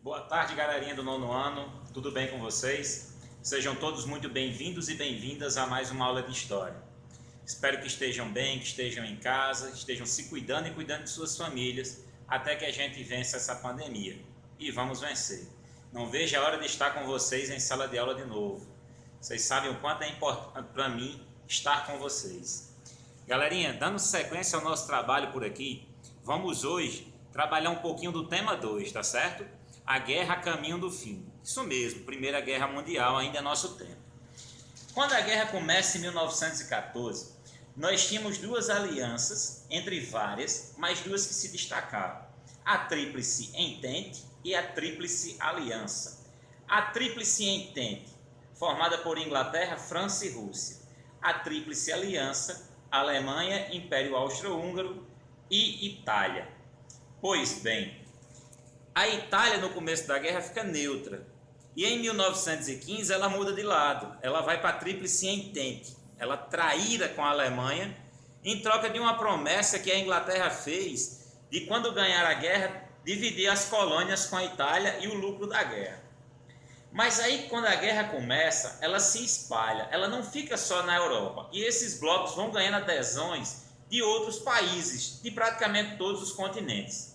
Boa tarde, galerinha do nono ano, tudo bem com vocês? Sejam todos muito bem-vindos e bem-vindas a mais uma aula de História. Espero que estejam bem, que estejam em casa, que estejam se cuidando e cuidando de suas famílias, até que a gente vença essa pandemia. E vamos vencer. Não vejo a hora de estar com vocês em sala de aula de novo. Vocês sabem o quanto é importante para mim estar com vocês. Galerinha, dando sequência ao nosso trabalho por aqui, vamos hoje trabalhar um pouquinho do tema 2, tá certo? A guerra a caminho do fim. Isso mesmo, Primeira Guerra Mundial ainda é nosso tempo. Quando a guerra começa em 1914, nós tínhamos duas alianças, entre várias, mas duas que se destacaram. A Tríplice Entente e a Tríplice Aliança. A Tríplice Entente, formada por Inglaterra, França e Rússia. A Tríplice Aliança, Alemanha, Império Austro-Húngaro e Itália. Pois bem, a Itália no começo da guerra fica neutra e em 1915 ela muda de lado, ela vai para a Tríplice Entente, ela traíra com a Alemanha em troca de uma promessa que a Inglaterra fez de quando ganhar a guerra dividir as colônias com a Itália e o lucro da guerra. Mas aí quando a guerra começa, ela se espalha, ela não fica só na Europa e esses blocos vão ganhando adesões de outros países, de praticamente todos os continentes.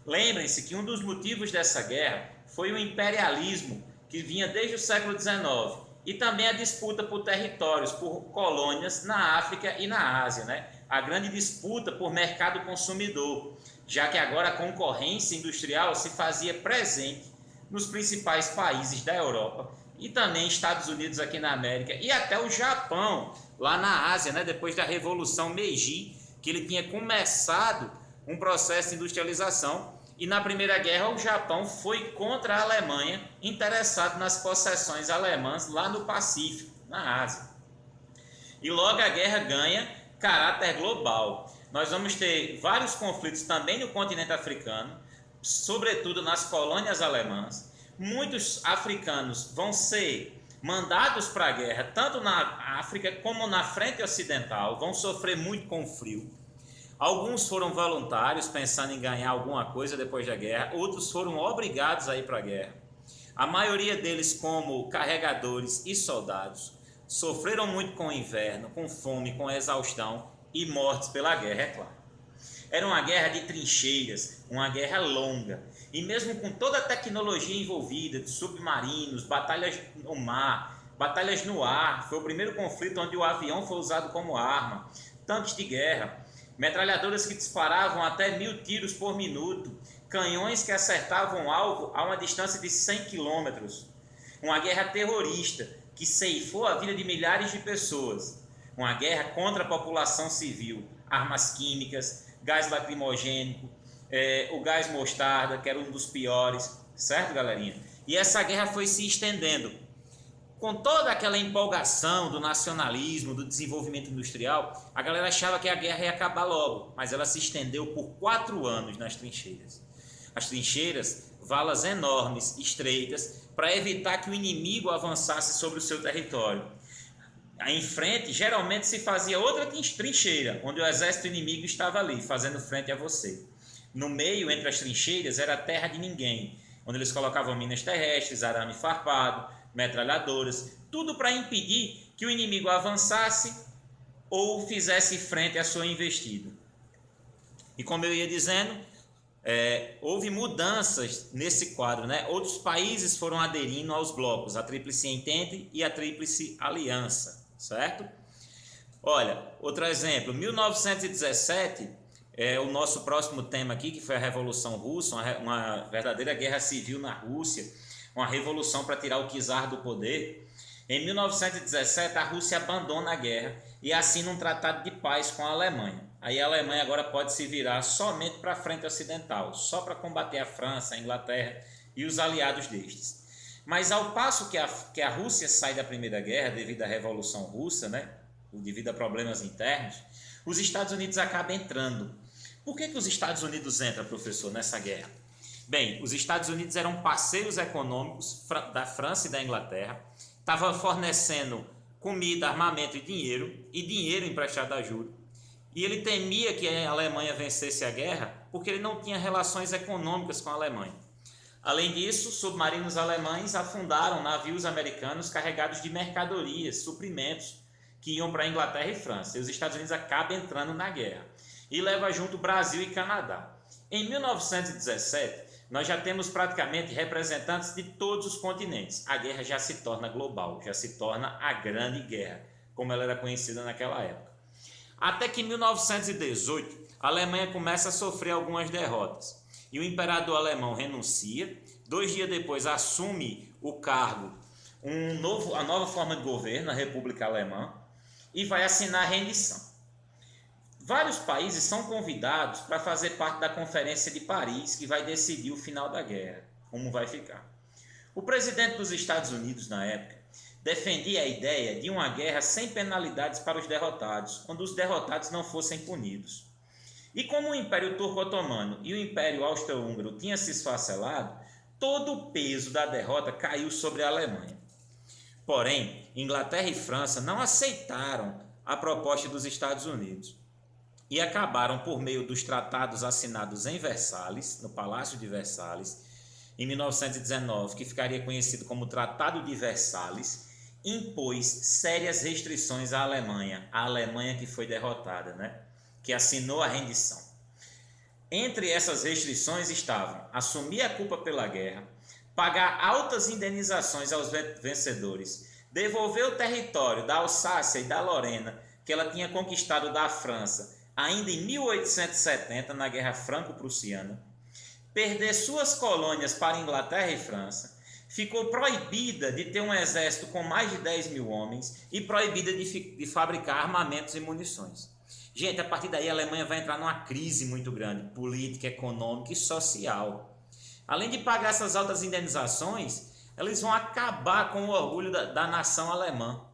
Lembrem-se que um dos motivos dessa guerra foi o imperialismo que vinha desde o século XIX e também a disputa por territórios, por colônias na África e na Ásia, né? A grande disputa por mercado consumidor, já que agora a concorrência industrial se fazia presente nos principais países da Europa e também Estados Unidos aqui na América e até o Japão lá na Ásia, né? Depois da Revolução Meiji, que ele tinha começado um processo de industrialização. E na Primeira Guerra o Japão foi contra a Alemanha, interessado nas possessões alemãs lá no Pacífico, na Ásia. E logo a guerra ganha caráter global. Nós vamos ter vários conflitos também no continente africano, sobretudo nas colônias alemãs. Muitos africanos vão ser mandados para a guerra, tanto na África como na frente ocidental, vão sofrer muito com o frio. Alguns foram voluntários, pensando em ganhar alguma coisa depois da guerra, outros foram obrigados a ir para a guerra. A maioria deles, como carregadores e soldados, sofreram muito com o inverno, com fome, com exaustão e mortes pela guerra, é claro. Era uma guerra de trincheiras, uma guerra longa, e mesmo com toda a tecnologia envolvida, de submarinos, batalhas no mar, batalhas no ar, foi o primeiro conflito onde o avião foi usado como arma, tanques de guerra, metralhadoras que disparavam até 1000 tiros por minuto, canhões que acertavam o alvo a uma distância de 100 quilômetros. Uma guerra terrorista que ceifou a vida de milhares de pessoas. Uma guerra contra a população civil, armas químicas, gás lacrimogênico, o gás mostarda, que era um dos piores, certo, galerinha? E essa guerra foi se estendendo. Com toda aquela empolgação do nacionalismo, do desenvolvimento industrial, a galera achava que a guerra ia acabar logo, mas ela se estendeu por 4 anos nas trincheiras. As trincheiras, valas enormes, estreitas, para evitar que o inimigo avançasse sobre o seu território. Aí em frente, geralmente se fazia outra trincheira, onde o exército inimigo estava ali, fazendo frente a você. No meio, entre as trincheiras, era a terra de ninguém, onde eles colocavam minas terrestres, arame farpado, metralhadoras, tudo para impedir que o inimigo avançasse ou fizesse frente à sua investida. E como eu ia dizendo, houve mudanças nesse quadro, né? Outros países foram aderindo aos blocos, a Tríplice Entente e a Tríplice Aliança, certo? Olha, outro exemplo, 1917, o nosso próximo tema aqui, que foi a Revolução Russa, uma verdadeira guerra civil na Rússia, uma revolução para tirar o czar do poder. Em 1917, a Rússia abandona a guerra e assina um tratado de paz com a Alemanha. Aí a Alemanha agora pode se virar somente para a frente ocidental, só para combater a França, a Inglaterra e os aliados destes. Mas ao passo que a Rússia sai da Primeira Guerra devido à Revolução Russa, né, devido a problemas internos, os Estados Unidos acabam entrando. Por que os Estados Unidos entram, professor, nessa guerra? Bem, os Estados Unidos eram parceiros econômicos da França e da Inglaterra, estavam fornecendo comida, armamento e dinheiro emprestado a juros, e ele temia que a Alemanha vencesse a guerra porque ele não tinha relações econômicas com a Alemanha. Além disso, submarinos alemães afundaram navios americanos carregados de mercadorias, suprimentos, que iam para a Inglaterra e França. E os Estados Unidos acabam entrando na guerra. E leva junto Brasil e Canadá. Em 1917, nós já temos praticamente representantes de todos os continentes. A guerra já se torna global, já se torna a Grande Guerra, como ela era conhecida naquela época. Até que em 1918, a Alemanha começa a sofrer algumas derrotas. E o imperador alemão renuncia. 2 dias depois assume o cargo a nova forma de governo, a República Alemã, e vai assinar a rendição. Vários países são convidados para fazer parte da Conferência de Paris, que vai decidir o final da guerra, como vai ficar. O presidente dos Estados Unidos, na época, defendia a ideia de uma guerra sem penalidades para os derrotados, onde os derrotados não fossem punidos. E como o Império Turco-Otomano e o Império Austro-Húngaro tinham se esfacelado, todo o peso da derrota caiu sobre a Alemanha. Porém, Inglaterra e França não aceitaram a proposta dos Estados Unidos e acabaram, por meio dos tratados assinados em Versalhes, no Palácio de Versalhes, em 1919, que ficaria conhecido como Tratado de Versalhes, impôs sérias restrições à Alemanha, a Alemanha que foi derrotada, né? Que assinou a rendição. Entre essas restrições estavam assumir a culpa pela guerra, pagar altas indenizações aos vencedores, devolver o território da Alsácia e da Lorena que ela tinha conquistado da França ainda em 1870 na Guerra Franco-Prussiana, perder suas colônias para Inglaterra e França, ficou proibida de ter um exército com mais de 10 mil homens e proibida de fabricar armamentos e munições. Gente, a partir daí a Alemanha vai entrar numa crise muito grande, política, econômica e social. Além de pagar essas altas indenizações, eles vão acabar com o orgulho da nação alemã.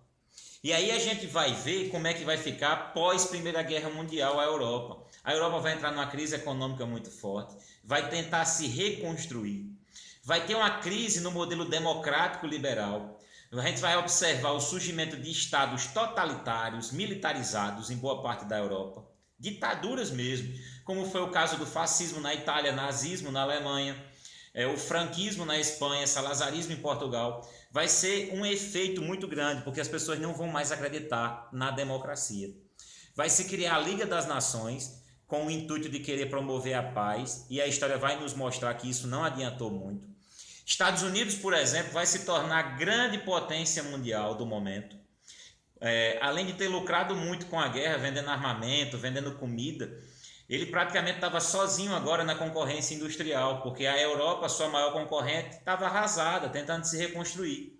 E aí a gente vai ver como é que vai ficar pós Primeira Guerra Mundial a Europa. A Europa vai entrar numa crise econômica muito forte, vai tentar se reconstruir, vai ter uma crise no modelo democrático liberal. A gente vai observar o surgimento de estados totalitários, militarizados em boa parte da Europa, ditaduras mesmo, como foi o caso do fascismo na Itália, nazismo na Alemanha, o franquismo na Espanha, salazarismo em Portugal. Vai ser um efeito muito grande, porque as pessoas não vão mais acreditar na democracia. Vai se criar a Liga das Nações, com o intuito de querer promover a paz, e a história vai nos mostrar que isso não adiantou muito. Estados Unidos, por exemplo, vai se tornar a grande potência mundial do momento. Além de ter lucrado muito com a guerra, vendendo armamento, vendendo comida, ele praticamente estava sozinho agora na concorrência industrial, porque a Europa, sua maior concorrente, estava arrasada, tentando se reconstruir.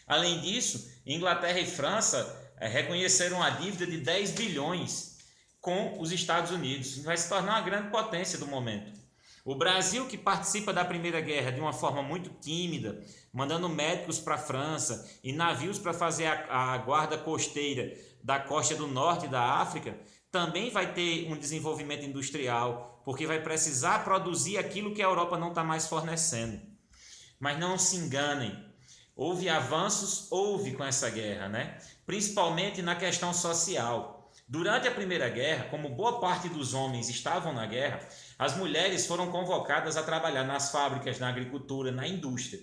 Além disso, Inglaterra e França reconheceram a dívida de 10 bilhões com os Estados Unidos. Vai se tornar uma grande potência do momento. O Brasil, que participa da Primeira Guerra de uma forma muito tímida, mandando médicos para a França e navios para fazer a guarda costeira da costa do norte da África, também vai ter um desenvolvimento industrial, porque vai precisar produzir aquilo que a Europa não está mais fornecendo. Mas não se enganem, houve avanços, com essa guerra, né? Principalmente na questão social. Durante a Primeira Guerra, como boa parte dos homens estavam na guerra, as mulheres foram convocadas a trabalhar nas fábricas, na agricultura, na indústria.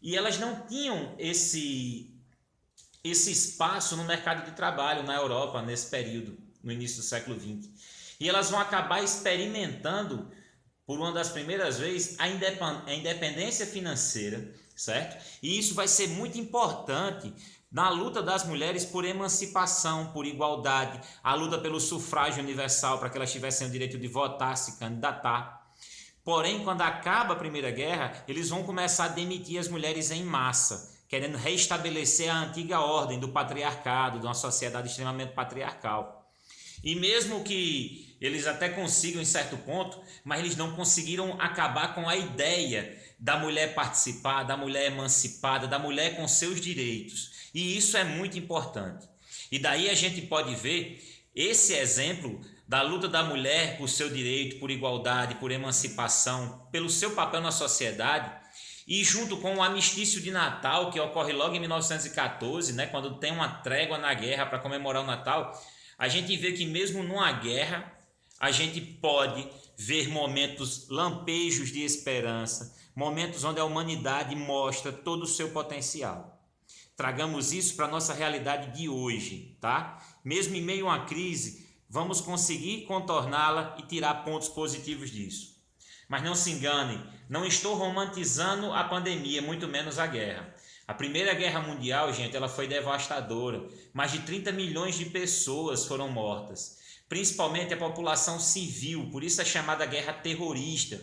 E elas não tinham esse espaço no mercado de trabalho na Europa nesse período, no início do século XX. E elas vão acabar experimentando, por uma das primeiras vezes, a independência financeira, certo? E isso vai ser muito importante na luta das mulheres por emancipação, por igualdade, a luta pelo sufrágio universal, para que elas tivessem o direito de votar, se candidatar. Porém, quando acaba a Primeira Guerra, eles vão começar a demitir as mulheres em massa, querendo restabelecer a antiga ordem do patriarcado, de uma sociedade extremamente patriarcal. E mesmo que eles até consigam em certo ponto, mas eles não conseguiram acabar com a ideia da mulher participar, da mulher emancipada, da mulher com seus direitos. E isso é muito importante. E daí a gente pode ver esse exemplo da luta da mulher por seu direito, por igualdade, por emancipação, pelo seu papel na sociedade, e junto com o armistício de Natal, que ocorre logo em 1914, né, quando tem uma trégua na guerra para comemorar o Natal, a gente vê que mesmo numa guerra, a gente pode ver momentos, lampejos de esperança, momentos onde a humanidade mostra todo o seu potencial. Tragamos isso para a nossa realidade de hoje, tá? Mesmo em meio a uma crise, vamos conseguir contorná-la e tirar pontos positivos disso. Mas não se engane, não estou romantizando a pandemia, muito menos a guerra. A Primeira Guerra Mundial, gente, ela foi devastadora. Mais de 30 milhões de pessoas foram mortas, principalmente a população civil, por isso é chamada guerra terrorista.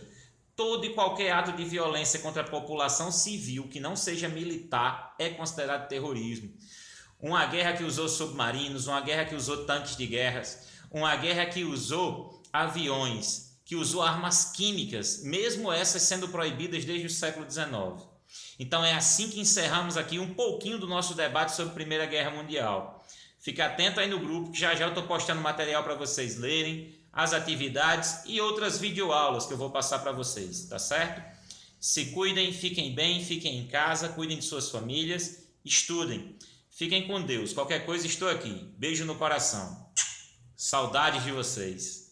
Todo e qualquer ato de violência contra a população civil que não seja militar é considerado terrorismo. Uma guerra que usou submarinos, uma guerra que usou tanques de guerras, uma guerra que usou aviões, que usou armas químicas, mesmo essas sendo proibidas desde o século XIX. Então é assim que encerramos aqui um pouquinho do nosso debate sobre a Primeira Guerra Mundial. Fique atento aí no grupo que já eu estou postando material para vocês lerem, as atividades e outras videoaulas que eu vou passar para vocês, tá certo? Se cuidem, fiquem bem, fiquem em casa, cuidem de suas famílias, estudem. Fiquem com Deus. Qualquer coisa estou aqui. Beijo no coração. Saudades de vocês.